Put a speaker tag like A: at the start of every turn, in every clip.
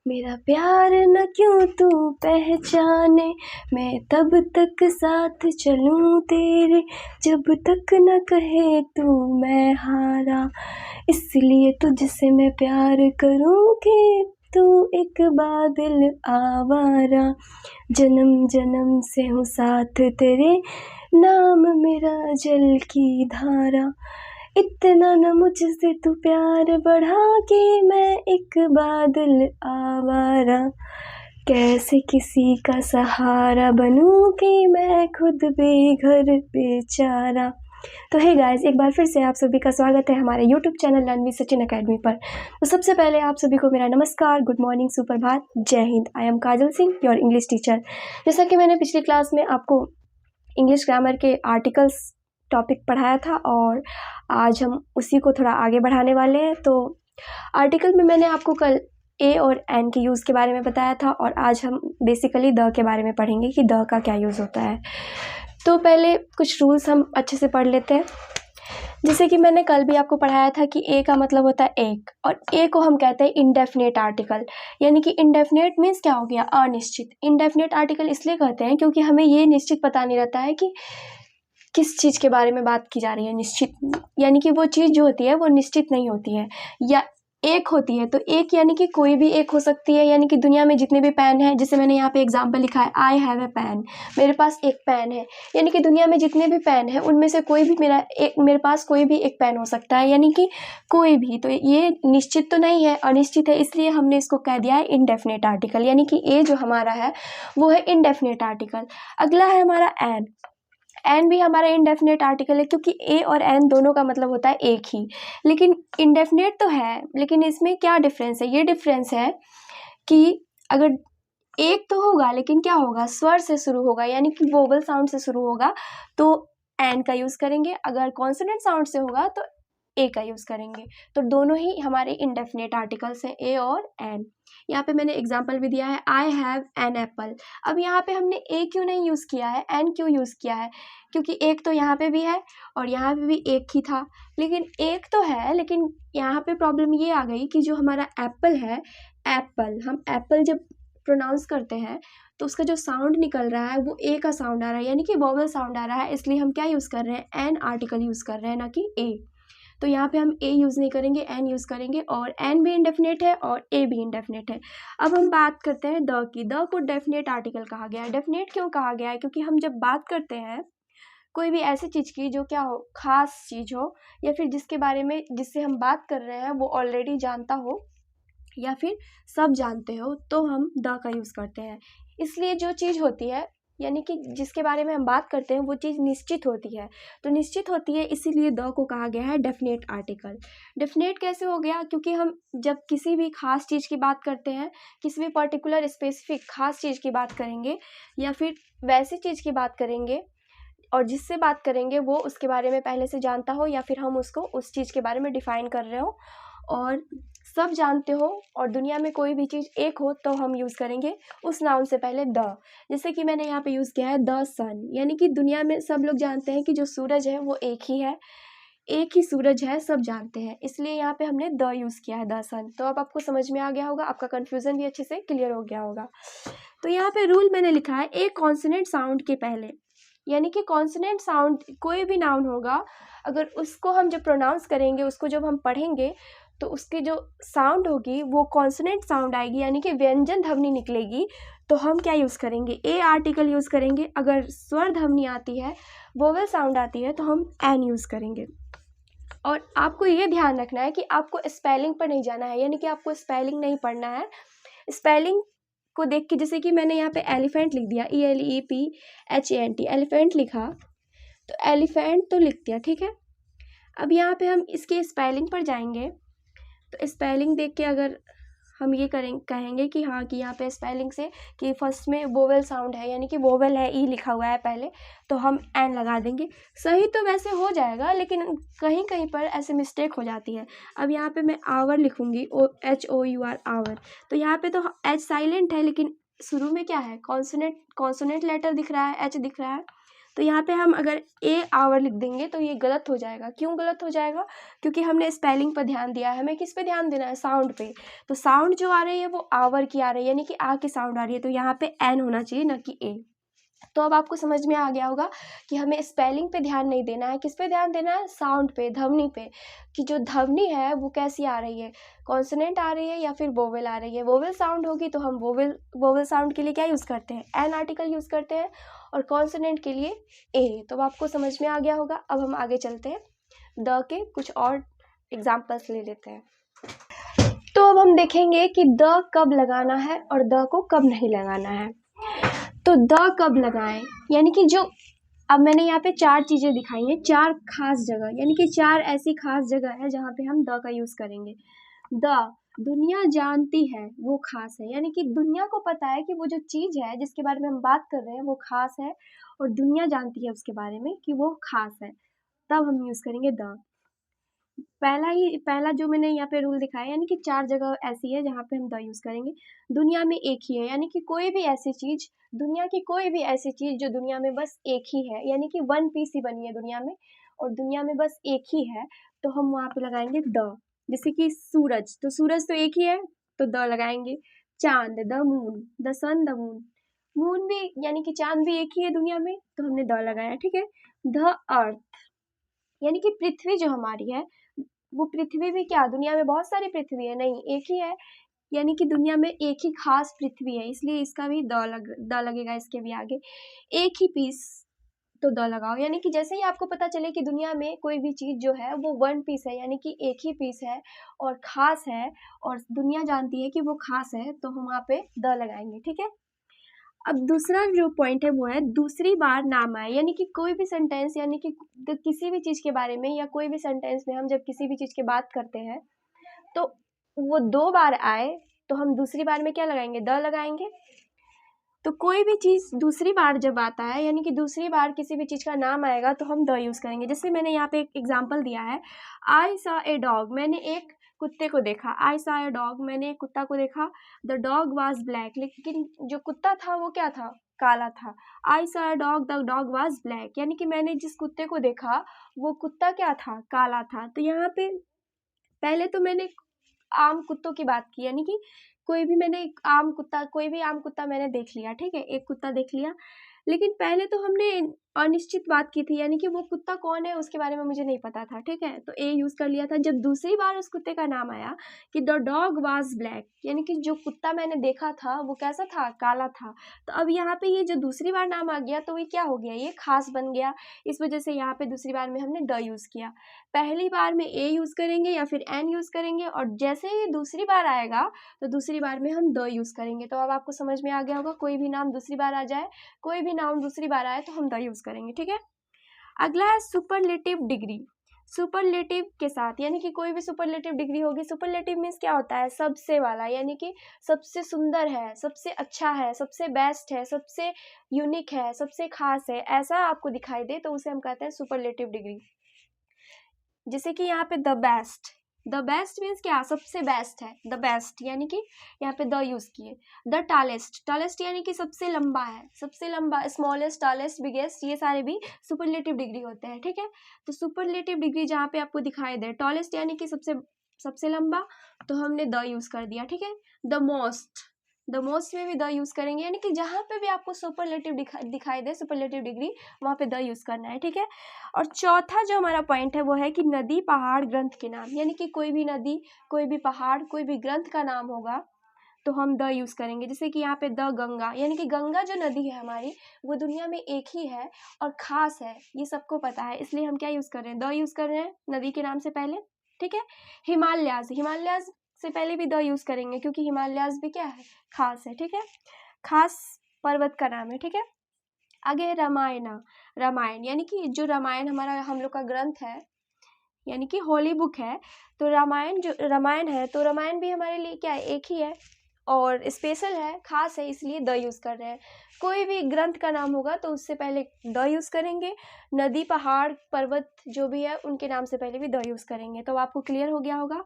A: मेरा प्यार न क्यों तू पहचाने, मैं तब तक साथ चलूं तेरे, जब तक न कहे तू मैं हारा। इसलिए तुझसे मैं प्यार करूंगी, तू एक बादल आवारा। जन्म जन्म से हूँ साथ तेरे, नाम मेरा जल की धारा। इतना न मुझसे तू प्यार बढ़ा के, मैं एक बादल आवारा। कैसे किसी का सहारा बनूं कि मैं खुद बेघर बेचारा। तो हे गाइस, एक बार फिर से आप सभी का स्वागत है हमारे YouTube channel learn with Sachin academy पर। तो सबसे पहले आप सभी को मेरा नमस्कार, गुड मॉर्निंग, सुप्रभात, जय Hind. I am Kajal Singh, your English teacher. जैसा कि मैंने पिछली क्लास में आपको इंग्लिश ग्रामर के आर्टिकल्स टॉपिक पढ़ाया था और आज हम उसी को थोड़ा आगे बढ़ाने वाले हैं। तो आर्टिकल में मैंने आपको कल ए और एन के यूज़ के बारे में बताया था और आज हम बेसिकली द के बारे में पढ़ेंगे कि द का क्या यूज़ होता है। तो पहले कुछ रूल्स हम अच्छे से पढ़ लेते हैं। जैसे कि मैंने कल भी आपको पढ़ाया था कि ए का मतलब होता है एक, और ए को हम कहते हैं इंडेफिनेट आर्टिकल। यानी कि इंडेफिनेट मीन्स क्या हो गया, अनिश्चित। इंडेफिनेट आर्टिकल इसलिए कहते हैं क्योंकि हमें ये निश्चित पता नहीं रहता है कि किस चीज़ के बारे में बात की जा रही है। निश्चित यानी कि वो चीज़ जो होती है वो निश्चित नहीं होती है, या एक होती है। तो एक यानी कि कोई भी एक हो सकती है। यानी कि दुनिया में जितने भी पेन हैं, जैसे मैंने यहाँ पे एग्जांपल लिखा है, आई हैव ए पेन, मेरे पास एक पेन है। यानी कि दुनिया में जितने भी पेन हैं उनमें से कोई भी मेरे पास कोई भी एक पेन हो सकता है, यानी कि कोई भी। तो ये निश्चित तो नहीं है, अनिश्चित है, इसलिए हमने इसको कह दिया है इनडेफिनेट आर्टिकल। यानी कि ए जो हमारा है वो है इनडेफिनेट आर्टिकल। अगला है हमारा एन। एन भी हमारा इनडेफिनेट आर्टिकल है क्योंकि ए और एन दोनों का मतलब होता है एक ही, लेकिन इनडेफिनेट तो है। लेकिन इसमें क्या डिफरेंस है, ये डिफरेंस है कि अगर एक तो होगा लेकिन क्या होगा, स्वर से शुरू होगा, यानी कि वोवल साउंड से शुरू होगा तो एन का यूज़ करेंगे। अगर कॉन्सोनेंट साउंड से होगा तो ए का यूज़ करेंगे। तो दोनों ही हमारे इनडेफिनेट आर्टिकल्स हैं, ए और एन। यहाँ पे मैंने एग्जांपल भी दिया है, आई हैव एन एप्पल। अब यहाँ पे हमने ए क्यों नहीं यूज़ किया है, एन क्यों यूज़ किया है? क्योंकि एक तो यहाँ पे भी है और यहाँ पे भी एक ही था। लेकिन एक तो है, लेकिन यहाँ पे प्रॉब्लम ये आ गई कि जो हमारा एप्पल है, एप्पल, हम एप्पल जब प्रोनाउंस करते हैं तो उसका जो साउंड निकल रहा है वो ए का साउंड आ रहा है, यानी कि वोवल साउंड आ रहा है। इसलिए हम क्या यूज़ कर रहे हैं, एन आर्टिकल यूज़ कर रहे हैं, ना कि ए। तो यहाँ पे हम ए यूज़ नहीं करेंगे, एन यूज़ करेंगे। और एन भी इंडेफिनेट है और ए भी इंडेफिनेट है। अब हम बात करते हैं द की। द को डेफिनेट आर्टिकल कहा गया है। डेफिनेट क्यों कहा गया है? क्योंकि हम जब बात करते हैं कोई भी ऐसी चीज़ की जो क्या हो, खास चीज़ हो, या फिर जिसके बारे में जिससे हम बात कर रहे हैं वो ऑलरेडी जानता हो या फिर सब जानते हो, तो हम द का यूज़ करते हैं। इसलिए जो चीज़ होती है, यानी कि जिसके बारे में हम बात करते हैं वो चीज़ निश्चित होती है। तो निश्चित होती है, इसीलिए द को कहा गया है डेफिनेट आर्टिकल। डेफिनेट कैसे हो गया? क्योंकि हम जब किसी भी खास चीज़ की बात करते हैं, किसी भी पर्टिकुलर स्पेसिफिक खास चीज़ की बात करेंगे, या फिर वैसी चीज़ की बात करेंगे और जिससे बात करेंगे वो उसके बारे में पहले से जानता हो, या फिर हम उसको उस चीज़ के बारे में डिफ़ाइन कर रहे हो और सब जानते हो, और दुनिया में कोई भी चीज़ एक हो, तो हम यूज़ करेंगे उस नाउन से पहले द। जैसे कि मैंने यहाँ पे यूज़ किया है द सन, यानी कि दुनिया में सब लोग जानते हैं कि जो सूरज है वो एक ही है, एक ही सूरज है, सब जानते हैं। इसलिए यहाँ पे हमने द यूज़ किया है, द सन। तो अब आपको समझ में आ गया होगा, आपका कन्फ्यूज़न भी अच्छे से क्लियर हो गया होगा। तो यहाँ पे रूल मैंने लिखा है, एक कॉन्सोनेंट साउंड के पहले, यानी कि कॉन्सोनेंट साउंड कोई भी नाउन होगा, अगर उसको हम जब प्रोनाउंस करेंगे, उसको जब हम पढ़ेंगे, तो उसकी जो साउंड होगी वो कॉन्सोनेंट साउंड आएगी, यानी कि व्यंजन ध्वनि निकलेगी। तो हम क्या यूज़ करेंगे, ए आर्टिकल यूज़ करेंगे। अगर स्वर ध्वनि आती है, वोवल साउंड आती है, तो हम एन यूज़ करेंगे। और आपको ये ध्यान रखना है कि आपको स्पेलिंग पर नहीं जाना है, यानी कि आपको स्पेलिंग नहीं पढ़ना है। स्पेलिंग को देख के, जैसे कि मैंने यहाँ पे एलिफेंट लिख दिया, ELEPHANT, एलिफेंट लिखा, तो एलिफेंट तो लिख दिया, ठीक है। अब यहाँ पे हम इसके स्पेलिंग पर जाएंगे, तो स्पेलिंग देख के अगर हम ये कहेंगे कि हाँ, कि यहाँ पे स्पेलिंग से कि फर्स्ट में वोवेल साउंड है, यानी कि वोवेल है, ई लिखा हुआ है पहले, तो हम एन लगा देंगे। सही तो वैसे हो जाएगा, लेकिन कहीं कहीं पर ऐसे मिस्टेक हो जाती है। अब यहाँ पे मैं आवर लिखूँगी, HOUR, आवर। तो यहाँ पे तो एच साइलेंट है, लेकिन शुरू में क्या है, कॉन्सोनेंट लेटर दिख रहा है, एच दिख रहा है। तो यहाँ पे हम अगर ए आवर लिख देंगे तो ये गलत हो जाएगा। क्यों गलत हो जाएगा? क्योंकि हमने स्पेलिंग पर ध्यान दिया है। हमें किस पे ध्यान देना है? साउंड पे। तो साउंड जो आ रही है वो आवर की आ रही है, यानी कि आ की साउंड आ रही है, तो यहाँ पे एन होना चाहिए ना कि ए। तो अब आपको समझ में आ गया होगा कि हमें स्पेलिंग पे ध्यान नहीं देना है, किस पे ध्यान देना है? साउंड पे, ध्वनि पे, कि जो ध्वनि है वो कैसी आ रही है, कॉन्सोनेंट आ रही है या फिर वोवेल आ रही है। वोवेल साउंड होगी तो हम वोवेल साउंड के लिए क्या यूज़ करते हैं? एन आर्टिकल यूज़ करते हैं, और कॉन्सोनेंट के लिए ए। तो अब आपको समझ में आ गया होगा। अब हम आगे चलते हैं, द के कुछ और एग्जाम्पल्स ले लेते हैं। तो अब हम देखेंगे कि द कब लगाना है और द को कब नहीं लगाना है। तो द कब लगाएं, यानी कि जो अब मैंने यहाँ पे 4 चीज़ें दिखाई हैं, 4 खास जगह, यानी कि 4 ऐसी खास जगह है जहाँ पे हम द का यूज़ करेंगे। द दुनिया जानती है वो खास है, यानी कि दुनिया को पता है कि वो जो चीज़ है जिसके बारे में हम बात कर रहे हैं वो खास है, और दुनिया जानती है उसके बारे में कि वो खास है, तब हम यूज़ करेंगे द। पहला जो मैंने यहाँ पे रूल दिखाया, यानी कि 4 जगह ऐसी है जहाँ पे हम द यूज़ करेंगे। दुनिया में एक ही है, यानी कि कोई भी ऐसी चीज़, दुनिया की कोई भी ऐसी चीज़ जो दुनिया में बस एक ही है, यानी कि वन पीस ही बनी है दुनिया में, और दुनिया में बस एक ही है, तो हम वहाँ पे लगाएंगे द। जैसे कि सूरज, तो सूरज तो एक ही है तो द लगाएंगे। चांद, the moon, the sun, the moon, moon भी यानी कि चांद भी एक ही है दुनिया में, तो हमने द लगाया, ठीक है। द अर्थ, यानी कि पृथ्वी जो हमारी है, वो पृथ्वी भी क्या, दुनिया में बहुत सारी पृथ्वी है? नहीं, एक ही है, यानी कि दुनिया में एक ही खास पृथ्वी है, इसलिए इसका भी द लगेगा इसके भी आगे। एक ही पीस, तो द लगाओ, यानी कि जैसे ही आपको पता चले कि दुनिया में कोई भी चीज़ जो है वो वन पीस है, यानी कि एक ही पीस है और खास है, और दुनिया जानती है कि वो खास है, तो हम वहाँ पे द लगाएंगे, ठीक है। अब दूसरा जो पॉइंट है वो है दूसरी बार नाम आए, यानी कि कोई भी सेंटेंस, यानी कि किसी भी चीज़ के बारे में या कोई भी सेंटेंस में हम जब किसी भी चीज़ की बात करते हैं तो वो 2 बार आए, तो हम दूसरी बार में क्या लगाएंगे? द लगाएंगे। तो कोई भी चीज़ दूसरी बार जब आता है, यानी कि दूसरी बार किसी भी चीज़ का नाम आएगा तो हम द यूज़ करेंगे। जैसे मैंने यहाँ पे एक एग्जाम्पल दिया है, आई सॉ ए डॉग, मैंने एक कुत्ते को देखा। आई सॉ ए डॉग, मैंने एक कुत्ता को देखा। द डॉग वाज ब्लैक, लेकिन जो कुत्ता था वो क्या था? काला था। I saw a dog, the dog was black, यानी कि मैंने जिस कुत्ते को देखा वो कुत्ता क्या था? काला था। तो यहाँ पे पहले तो मैंने आम कुत्तों की बात की, यानी कि कोई भी आम कुत्ता मैंने देख लिया, ठीक है, एक कुत्ता देख लिया, लेकिन पहले तो हमने अनिश्चित बात की थी, यानी कि वो कुत्ता कौन है उसके बारे में मुझे नहीं पता था, ठीक है, तो ए यूज़ कर लिया था। जब दूसरी बार उस कुत्ते का नाम आया कि द डॉग वाज ब्लैक, यानी कि जो कुत्ता मैंने देखा था वो कैसा था? काला था। तो अब यहाँ पे ये जो दूसरी बार नाम आ गया तो ये क्या हो गया? ये खास बन गया, इस वजह से यहाँ पे दूसरी बार में हमने द यूज़ किया। पहली बार में ए यूज़ करेंगे या फिर एन यूज़ करेंगे, और जैसे ही दूसरी बार आएगा तो दूसरी बार में हम द यूज़ करेंगे। तो अब आपको समझ में आ गया होगा, कोई भी नाम दूसरी बार आ जाए, कोई भी नाउन दूसरी बार आए तो हम द यूज़ करेंगे, ठीक है। अगला है सुपरलेटिव डिग्री। सुपरलेटिव के साथ, यानी कि कोई भी सुपरलेटिव डिग्री होगी। सुपरलेटिव मीन्स क्या होता है? सबसे वाला, यानी कि सबसे सुंदर है, सबसे अच्छा है, सबसे बेस्ट है, सबसे यूनिक है, सबसे खास है, ऐसा आपको दिखाई दे तो उसे हम कहते हैं सुपरलेटिव डिग्री। जैसे कि यहाँ पे द बेस्ट मीन्स क्या? सबसे बेस्ट है, द बेस्ट, यानी कि यहाँ पे द यूज़ किए। द टालेस्ट यानी कि सबसे लंबा है, सबसे लंबा, स्मॉलेस्ट, टालेस्ट, बिगेस्ट, ये सारे भी सुपरलेटिव डिग्री होते हैं, ठीक है। तो सुपरलेटिव डिग्री जहाँ पे आपको दिखाई दे, टॉलेस्ट यानी कि सबसे लंबा, तो हमने द यूज़ कर दिया, ठीक है। द मोस्ट में भी द यूज़ करेंगे, यानी कि जहाँ पे भी आपको सुपरलेटिव दिखाई दे, सुपरलेटिव डिग्री, वहाँ पे द यूज़ करना है, ठीक है। और चौथा जो हमारा पॉइंट है वो है कि नदी, पहाड़, ग्रंथ के नाम, यानी कि कोई भी नदी, कोई भी पहाड़, कोई भी ग्रंथ का नाम होगा तो हम द यूज़ करेंगे। जैसे कि यहाँ पे द गंगा, यानी कि गंगा जो नदी है हमारी, वो दुनिया में एक ही है और ख़ास है, ये सबको पता है, इसलिए हम क्या यूज़ कर रहे हैं? द यूज़ कर रहे हैं नदी के नाम से पहले, ठीक है। हिमालयाज़ से पहले भी द यूज़ करेंगे, क्योंकि हिमालयाज़ भी क्या है? खास है, ठीक है, खास पर्वत का नाम है, ठीक है। आगे है रामायण, यानी कि जो रामायण हम लोग का ग्रंथ है, यानी कि होली बुक है, तो रामायण है, तो रामायण भी हमारे लिए क्या है? एक ही है और स्पेशल है, खास है, इसलिए द यूज़ कर रहे हैं। कोई भी ग्रंथ का नाम होगा तो उससे पहले द यूज़ करेंगे। नदी, पहाड़, पर्वत जो भी है उनके नाम से पहले भी द यूज़ करेंगे। तो आपको क्लियर हो गया होगा,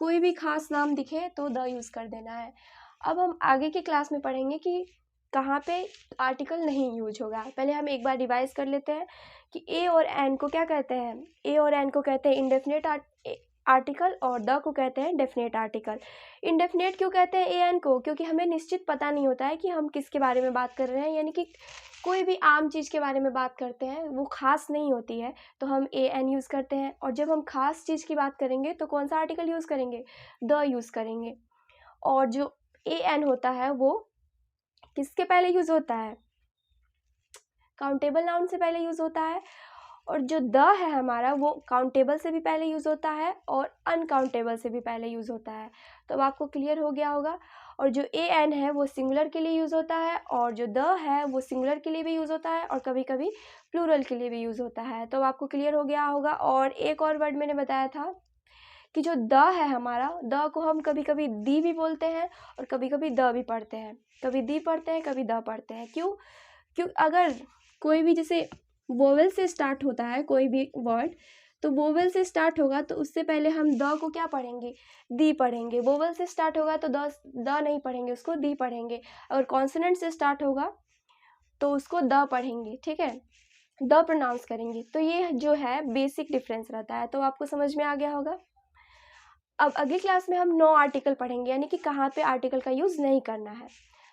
A: कोई भी खास नाम दिखे तो द यूज़ कर देना है। अब हम आगे की क्लास में पढ़ेंगे कि कहाँ पे आर्टिकल नहीं यूज होगा। पहले हम एक बार रिवाइज कर लेते हैं कि ए और एन को क्या कहते हैं। ए और एन को कहते हैं इंडेफिनेट आर्टिकल और द को कहते हैं डेफिनेट आर्टिकल। इंडेफिनेट क्यों कहते हैं ए एन को? क्योंकि हमें निश्चित पता नहीं होता है कि हम किसके बारे में बात कर रहे हैं, यानी कि कोई भी आम चीज़ के बारे में बात करते हैं, वो खास नहीं होती है, तो हम ए एन यूज़ करते हैं। और जब हम खास चीज़ की बात करेंगे तो कौन सा आर्टिकल यूज़ करेंगे? द यूज़ करेंगे। और जो ए एन होता है वो किसके पहले यूज़ होता है? काउंटेबल नाउन से पहले यूज़ होता है। और जो द है हमारा वो काउंटेबल से भी पहले यूज़ होता है और अनकाउंटेबल से भी पहले यूज़ होता है। तो अब आपको क्लियर हो गया होगा। और जो ए एन है वो सिंगुलर के लिए यूज़ होता है और जो द है वो सिंगुलर के लिए भी यूज़ होता है और कभी कभी प्लूरल के लिए भी यूज़ होता है। तो अब आपको क्लियर हो गया होगा। और एक और वर्ड मैंने बताया था कि जो द है हमारा, द को हम कभी कभी दी भी बोलते हैं और कभी कभी द भी पढ़ते हैं। कभी दी पढ़ते हैं, कभी द पढ़ते हैं। क्यों? अगर कोई भी जैसे वोवेल से स्टार्ट होता है कोई भी वर्ड, तो वोवेल से स्टार्ट होगा तो उससे पहले हम द को क्या पढ़ेंगे? दी पढ़ेंगे। वोवेल से स्टार्ट होगा तो द नहीं पढ़ेंगे, उसको दी पढ़ेंगे। अगर कॉन्सोनेंट से स्टार्ट होगा तो उसको द पढ़ेंगे, ठीक है, द प्रोनाउंस करेंगे। तो ये जो है बेसिक डिफरेंस रहता है। तो आपको समझ में आ गया होगा। अब अगली क्लास में हम नो आर्टिकल पढ़ेंगे, यानी कि कहाँ पे आर्टिकल का यूज़ नहीं करना है।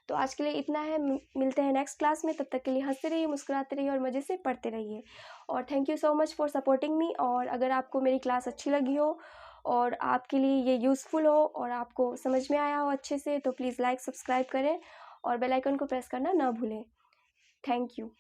A: तो आज के लिए इतना है, मिलते हैं नेक्स्ट क्लास में। तब तक के लिए हंसते रहिए, मुस्कुराते रहिए और मज़े से पढ़ते रहिए। और thank you so much for supporting me. और अगर आपको मेरी क्लास अच्छी लगी हो और आपके लिए ये यूज़फुल हो और आपको समझ में आया हो अच्छे से, तो प्लीज़ लाइक सब्सक्राइब करें और बेल आइकन को प्रेस करना ना भूलें। Thank you.